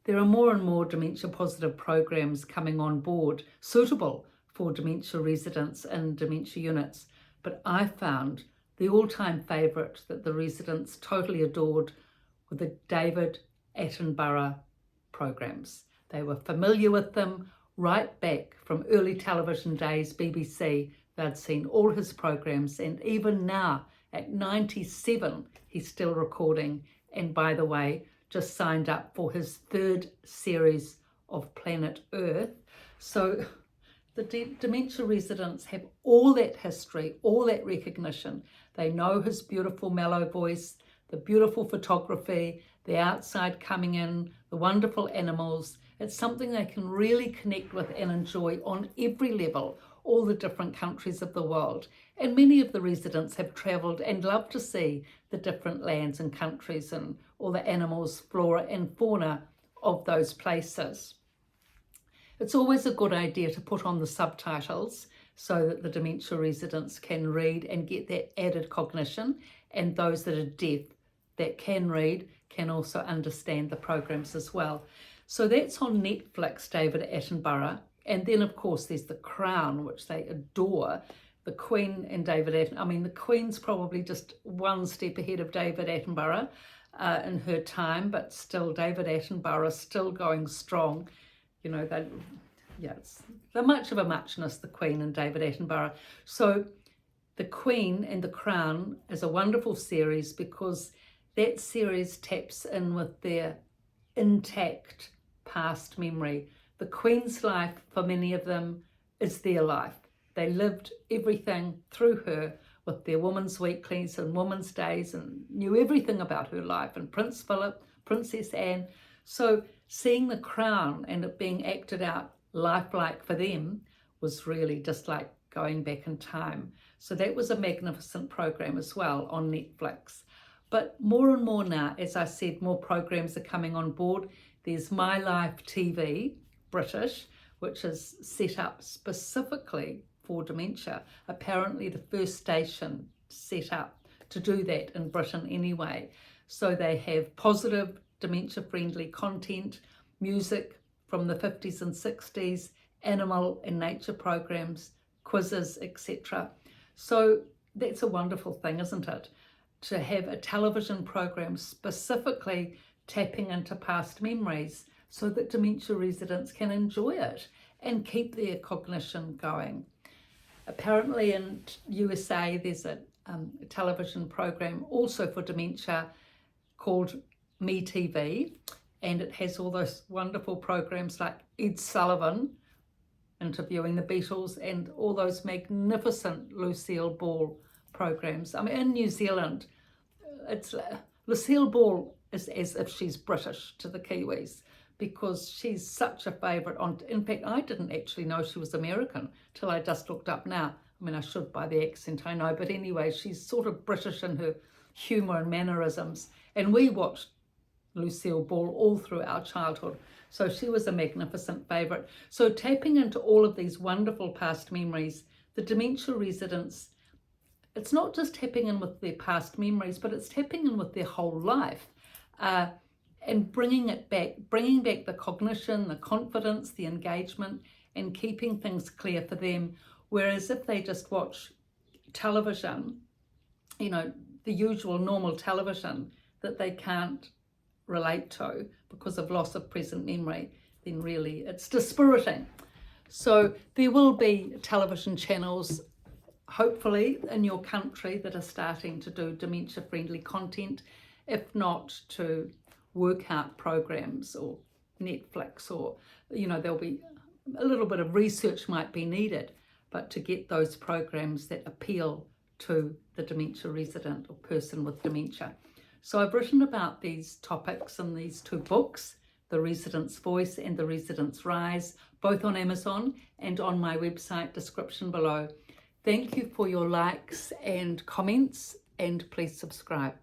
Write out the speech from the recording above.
There are more and more dementia positive programs coming on board suitable for dementia residents and dementia units, but I found the all-time favourite that the residents totally adored were the David Attenborough programs. They were familiar with them right back from early television days, BBC. They'd seen all his programs, and even now at 97 he's still recording, and by the way just signed up for his 3rd series of Planet Earth. So the dementia residents have all that history, all that recognition. They know his beautiful mellow voice, the beautiful photography, the outside coming in, the wonderful animals. It's something they can really connect with and enjoy on every level, all the different countries of the world. And many of the residents have travelled and love to see the different lands and countries and all the animals, flora and fauna of those places. It's always a good idea to put on the subtitles so that the dementia residents can read and get that added cognition, and those that are deaf that can read can also understand the programs as well. So that's on Netflix, David Attenborough. And then of course there's The Crown, which they adore. The Queen and David Attenborough. I mean, the Queen's probably just one step ahead of David Attenborough in her time, but still David Attenborough still going strong. You know, they're much of a muchness, the Queen and David Attenborough. So The Queen and The Crown is a wonderful series because that series taps in with their intact past memory. The Queen's life, for many of them, is their life. They lived everything through her with their women's weeklies and women's days and knew everything about her life, and Prince Philip, Princess Anne. So seeing The Crown and it being acted out lifelike for them was really just like going back in time. So that was a magnificent program as well on Netflix. But more and more now, as I said, more programs are coming on board. There's My Life TV, British, which is set up specifically for dementia. Apparently the first station set up to do that in Britain anyway. So they have positive dementia-friendly content, music from the 50s and 60s, animal and nature programs, quizzes, etc. So that's a wonderful thing, isn't it? To have a television program specifically tapping into past memories so that dementia residents can enjoy it and keep their cognition going. Apparently in USA there's a television program also for dementia called Me TV, and it has all those wonderful programs like Ed Sullivan interviewing the Beatles and all those magnificent Lucille Ball programs. I mean, in New Zealand, it's Lucille Ball is as if she's British to the Kiwis because she's such a favourite. In fact, I didn't actually know she was American till I just looked up now. I mean, I should by the accent, I know, but anyway, she's sort of British in her humour and mannerisms. And we watched Lucille Ball all through our childhood. So she was a magnificent favourite. So tapping into all of these wonderful past memories, the dementia residents, it's not just tapping in with their past memories, but it's tapping in with their whole life and bringing back the cognition, the confidence, the engagement, and keeping things clear for them. Whereas if they just watch television, you know, the usual normal television that they can't relate to because of loss of present memory, then really it's dispiriting. So there will be television channels hopefully in your country that are starting to do dementia friendly content, if not to workout programs or Netflix, or you know, there'll be a little bit of research might be needed, but to get those programs that appeal to the dementia resident or person with dementia. So I've written about these topics in these 2 books, The Resident's Voice and The Resident's Rise, both on Amazon and on my website, description below. Thank you for your likes and comments, and please subscribe.